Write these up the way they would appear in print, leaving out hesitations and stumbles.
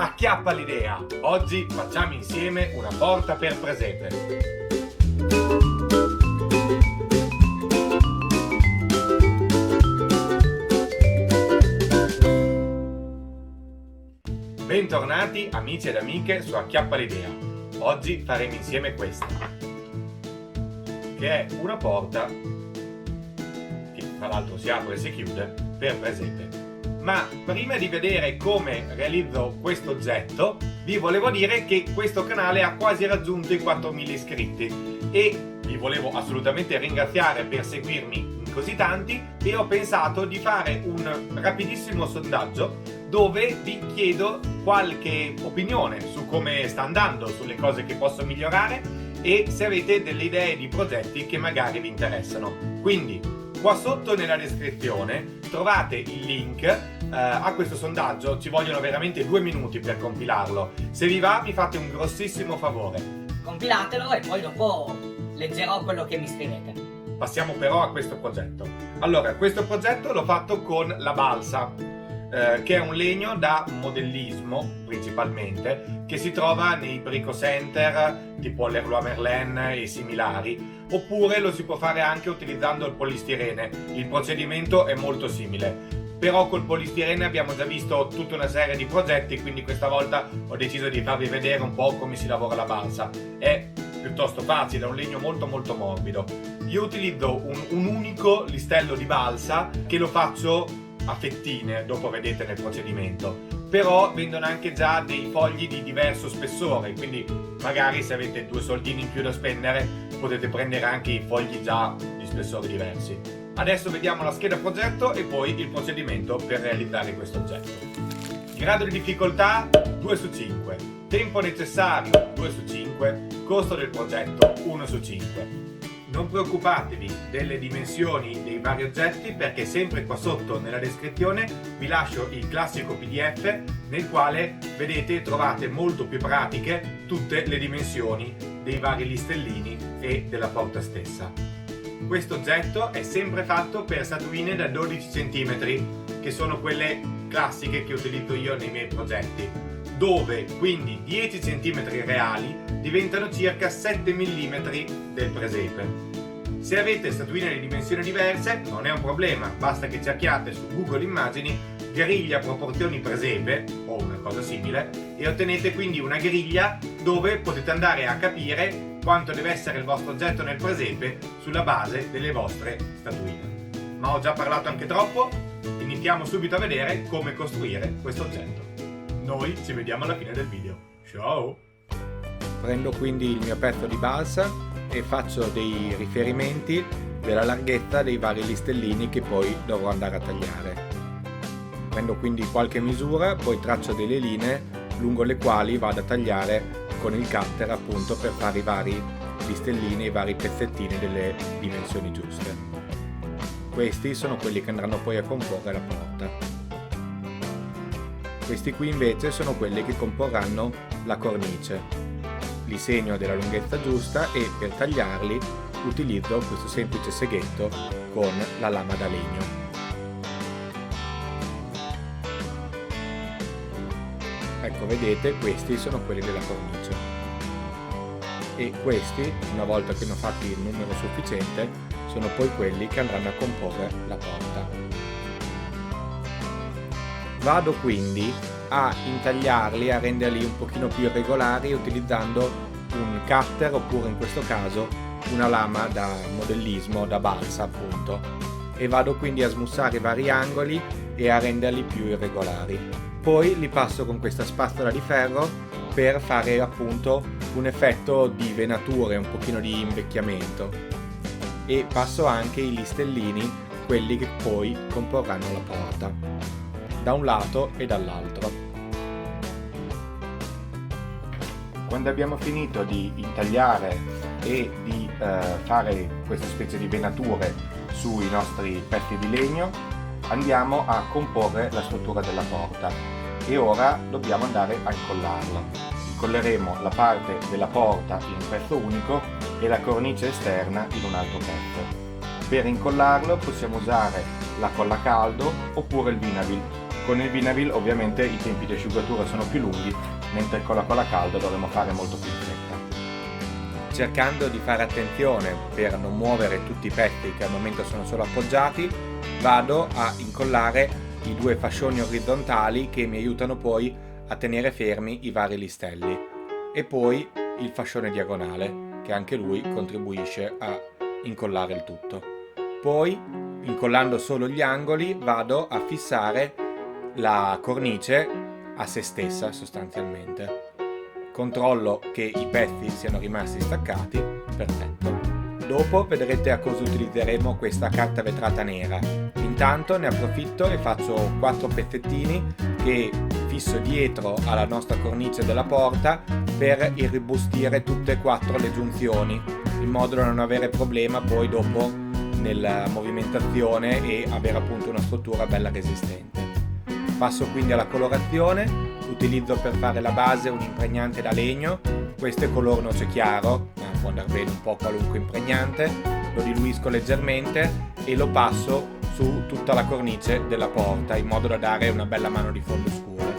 Acchiappa l'idea! Oggi facciamo insieme una porta per presepe. Bentornati amici ed amiche su Acchiappa l'idea. Oggi faremo insieme questa, che è una porta che tra l'altro si apre e si chiude per presepe. Ma prima di vedere come realizzo questo oggetto, vi volevo dire che questo canale ha quasi raggiunto i 4.000 iscritti e vi volevo assolutamente ringraziare per seguirmi in così tanti, e ho pensato di fare un rapidissimo sondaggio dove vi chiedo qualche opinione su come sta andando, sulle cose che posso migliorare e se avete delle idee di progetti che magari vi interessano. Quindi qua sotto nella descrizione trovate il link a questo sondaggio. Ci vogliono veramente 2 minuti per compilarlo. Se vi va mi fate un grossissimo favore. Compilatelo e poi dopo leggerò quello che mi scrivete. Passiamo però a questo progetto. Allora, questo progetto l'ho fatto con la balsa, che è un legno da modellismo principalmente, che si trova nei brico center tipo Leroy Merlin e similari, oppure lo si può fare anche utilizzando il polistirene. Il procedimento è molto simile, però col polistirene abbiamo già visto tutta una serie di progetti, quindi questa volta ho deciso di farvi vedere un po' come si lavora la balsa. È piuttosto facile, è un legno molto morbido. Io utilizzo un unico listello di balsa che lo faccio a fettine, dopo vedete nel procedimento, però vendono anche già dei fogli di diverso spessore, quindi magari se avete 2 soldini in più da spendere potete prendere anche i fogli già di spessori diversi. Adesso vediamo la scheda progetto e poi il procedimento per realizzare questo oggetto. Grado di difficoltà 2 su 5, tempo necessario 2 su 5, costo del progetto 1 su 5. Non preoccupatevi delle dimensioni dei vari oggetti, perché sempre qua sotto nella descrizione vi lascio il classico PDF nel quale vedete trovate molto più pratiche tutte le dimensioni dei vari listellini e della porta stessa. Questo oggetto è sempre fatto per statuine da 12 cm, che sono quelle classiche che utilizzo io nei miei progetti, dove quindi 10 cm reali diventano circa 7 mm del presepe. Se avete statuine di dimensioni diverse non è un problema, basta che cerchiate su Google Immagini griglia proporzioni presepe o una cosa simile e ottenete quindi una griglia dove potete andare a capire quanto deve essere il vostro oggetto nel presepe sulla base delle vostre statuine. Ma ho già parlato anche troppo, iniziamo subito a vedere come costruire questo oggetto. Noi ci vediamo alla fine del video. Ciao! Prendo quindi il mio pezzo di balsa e faccio dei riferimenti della larghezza dei vari listellini che poi dovrò andare a tagliare. Prendo quindi qualche misura, poi traccio delle linee lungo le quali vado a tagliare con il cutter, appunto, per fare i vari listellini, i vari pezzettini delle dimensioni giuste. Questi sono quelli che andranno poi a comporre la porta. Questi qui invece sono quelli che comporranno la cornice. Li segno della lunghezza giusta e per tagliarli utilizzo questo semplice seghetto con la lama da legno. Ecco, vedete, questi sono quelli della cornice. E questi, una volta che ne ho fatti il numero sufficiente, sono poi quelli che andranno a comporre la porta. Vado quindi a intagliarli, a renderli un pochino più irregolari utilizzando un cutter, oppure in questo caso una lama da modellismo, da balsa appunto, e vado quindi a smussare i vari angoli e a renderli più irregolari. Poi li passo con questa spazzola di ferro per fare appunto un effetto di venature, un pochino di invecchiamento, e passo anche i listellini, quelli che poi comporranno la porta, da un lato e dall'altro. Quando abbiamo finito di intagliare e di fare questa specie di venature sui nostri pezzi di legno, andiamo a comporre la struttura della porta e ora dobbiamo andare a incollarla. Incolleremo la parte della porta in un pezzo unico e la cornice esterna in un altro pezzo. Per incollarlo possiamo usare la colla a caldo oppure il Vinavil. Con il Vinavil ovviamente i tempi di asciugatura sono più lunghi, mentre con la colla calda dovremo fare molto più in fretta. Cercando di fare attenzione per non muovere tutti i pezzi che al momento sono solo appoggiati, vado a incollare i due fascioni orizzontali che mi aiutano poi a tenere fermi i vari listelli, e poi il fascione diagonale che anche lui contribuisce a incollare il tutto. Poi, incollando solo gli angoli, vado a fissare la cornice a se stessa sostanzialmente. Controllo che i pezzi siano rimasti staccati, perfetto. Dopo vedrete a cosa utilizzeremo questa carta vetrata nera. Intanto ne approfitto e faccio 4 pezzettini che fisso dietro alla nostra cornice della porta per irrobustire tutte e 4 le giunzioni, in modo da non avere problema poi dopo nella movimentazione e avere appunto una struttura bella resistente. Passo quindi alla colorazione. Utilizzo per fare la base un impregnante da legno, questo è color noce chiaro, ma può andare bene un po' qualunque impregnante. Lo diluisco leggermente e lo passo su tutta la cornice della porta in modo da dare una bella mano di fondo scura.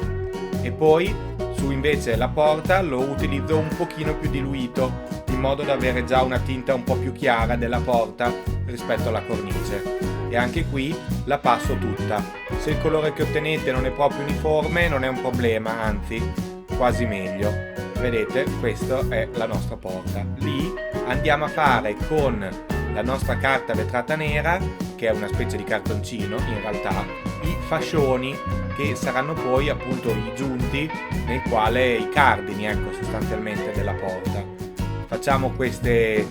E poi su invece la porta lo utilizzo un pochino più diluito in modo da avere già una tinta un po' più chiara della porta rispetto alla cornice, e anche qui la passo tutta. Se il colore che ottenete non è proprio uniforme non è un problema, anzi quasi meglio. Vedete, questa è la nostra porta. Lì andiamo a fare con la nostra carta vetrata nera, che è una specie di cartoncino in realtà, i fascioni che saranno poi appunto i giunti nel quale i cardini, ecco, sostanzialmente della porta. Facciamo queste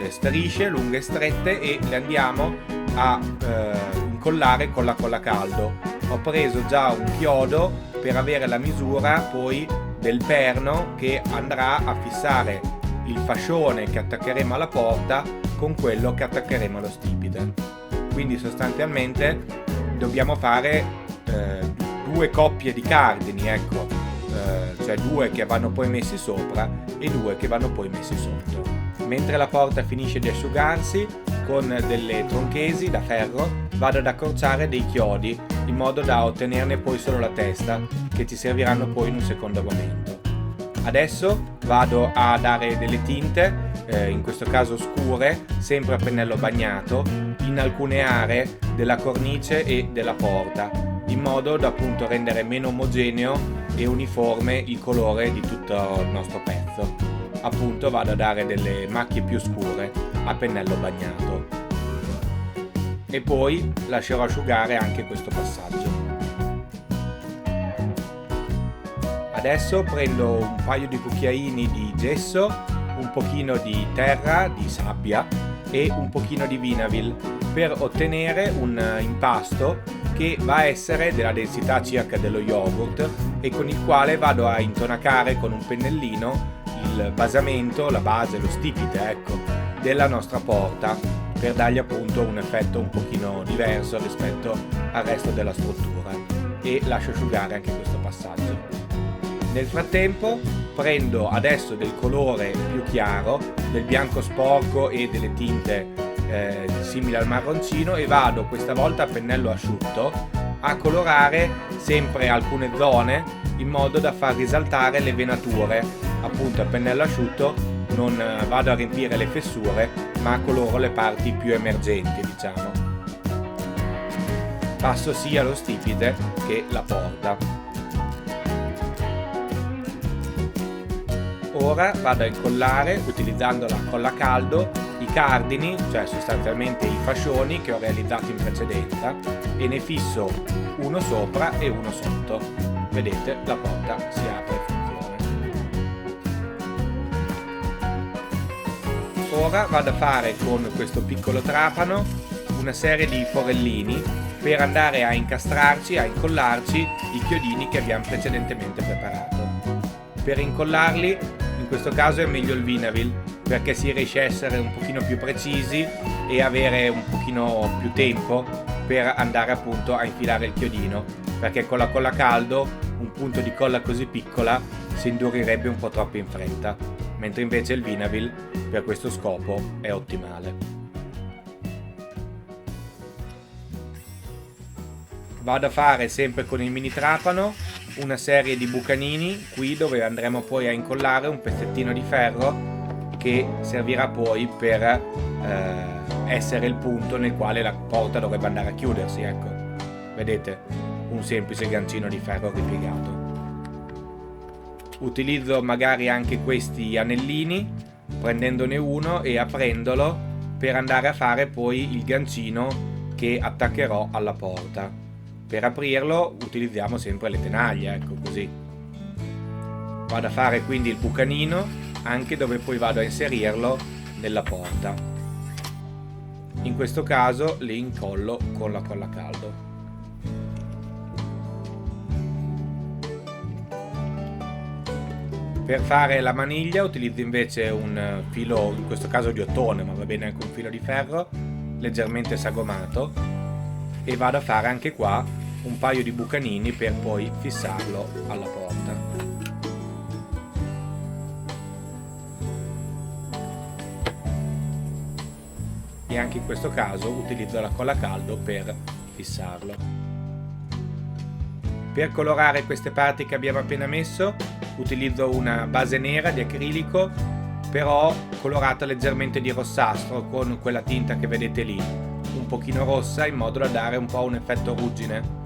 strisce lunghe e strette e le andiamo a incollare con la colla caldo. Ho preso già un chiodo per avere la misura poi del perno che andrà a fissare il fascione che attaccheremo alla porta con quello che attaccheremo allo stipite. Quindi sostanzialmente dobbiamo fare 2 coppie di cardini, ecco, cioè 2 che vanno poi messi sopra e 2 che vanno poi messi sotto. Mentre la porta finisce di asciugarsi, con delle tronchesi da ferro vado ad accorciare dei chiodi in modo da ottenerne poi solo la testa, che ci serviranno poi in un secondo momento. Adesso vado a dare delle tinte, in questo caso scure, sempre a pennello bagnato, in alcune aree della cornice e della porta, in modo da appunto rendere meno omogeneo e uniforme il colore di tutto il nostro pezzo. Appunto vado a dare delle macchie più scure a pennello bagnato e poi lascerò asciugare anche questo passaggio. Adesso prendo un paio di cucchiaini di gesso, un pochino di terra, di sabbia e un pochino di Vinavil per ottenere un impasto che va a essere della densità circa dello yogurt e con il quale vado a intonacare con un pennellino il basamento, la base, lo stipite, ecco, della nostra porta, per dargli appunto un effetto un pochino diverso rispetto al resto della struttura, e lascio asciugare anche questo passaggio. Nel frattempo prendo adesso del colore più chiaro, del bianco sporco e delle tinte simili al marroncino, e vado questa volta a pennello asciutto a colorare sempre alcune zone in modo da far risaltare le venature. Appunto a pennello asciutto non vado a riempire le fessure, ma coloro le parti più emergenti, diciamo. Passo sia lo stipite che la porta. Ora vado a incollare, utilizzando la colla caldo, i cardini, cioè sostanzialmente i fascioni che ho realizzato in precedenza, e ne fisso uno sopra e uno sotto. Vedete, la porta si apre e funziona. Ora vado a fare con questo piccolo trapano una serie di forellini per andare a incastrarci, a incollarci i chiodini che abbiamo precedentemente preparato. Per incollarli, in questo caso è meglio il Vinavil, perché si riesce a essere un pochino più precisi e avere un pochino più tempo per andare appunto a infilare il chiodino, perché con la colla caldo un punto di colla così piccola si indurirebbe un po' troppo in fretta, mentre invece il Vinavil per questo scopo è ottimale. vado a fare sempre con il mini trapano una serie di bucanini qui dove andremo poi a incollare un pezzettino di ferro che servirà poi per essere il punto nel quale la porta dovrebbe andare a chiudersi, ecco, vedete, un semplice gancino di ferro ripiegato. Utilizzo magari anche questi anellini prendendone uno e aprendolo per andare a fare poi il gancino che attaccherò alla porta. Per aprirlo utilizziamo sempre le tenaglie, ecco, così. Vado a fare quindi il bucanino anche dove poi vado a inserirlo nella porta. In questo caso li incollo con la colla a caldo. Per fare la maniglia utilizzo invece un filo, in questo caso di ottone, ma va bene anche un filo di ferro leggermente sagomato, e vado a fare anche qua un paio di bucanini per poi fissarlo alla porta. E anche in questo caso utilizzo la colla a caldo per fissarlo. Per colorare queste parti che abbiamo appena messo utilizzo una base nera di acrilico, però colorata leggermente di rossastro con quella tinta che vedete lì, un pochino rossa, in modo da dare un po' un effetto ruggine.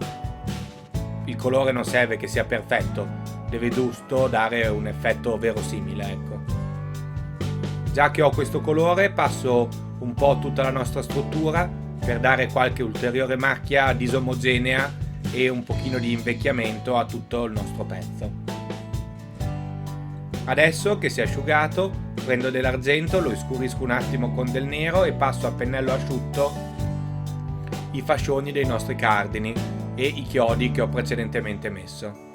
Il colore non serve che sia perfetto, deve giusto dare un effetto verosimile, ecco. Già che ho questo colore passo un po' tutta la nostra struttura per dare qualche ulteriore macchia disomogenea e un pochino di invecchiamento a tutto il nostro pezzo. Adesso che si è asciugato prendo dell'argento, lo scurisco un attimo con del nero e passo a pennello asciutto i fascioni dei nostri cardini e i chiodi che ho precedentemente messo.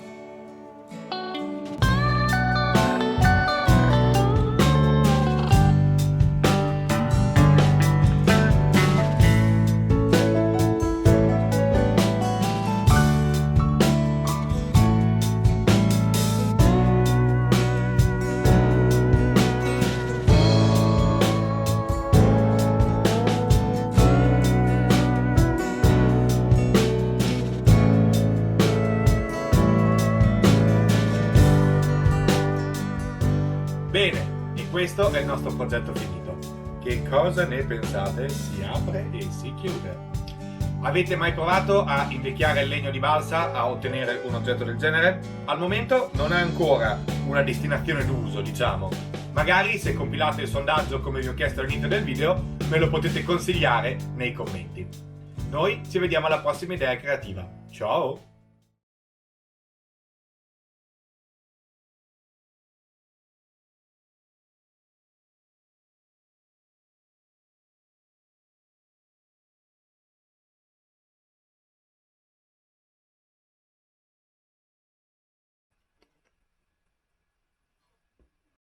Bene, e questo è il nostro progetto finito. Che cosa ne pensate? Si apre e si chiude. Avete mai provato a invecchiare il legno di balsa a ottenere un oggetto del genere? Al momento non è ancora una destinazione d'uso, diciamo. Magari se compilate il sondaggio come vi ho chiesto all'inizio del video, me lo potete consigliare nei commenti. Noi ci vediamo alla prossima idea creativa. Ciao!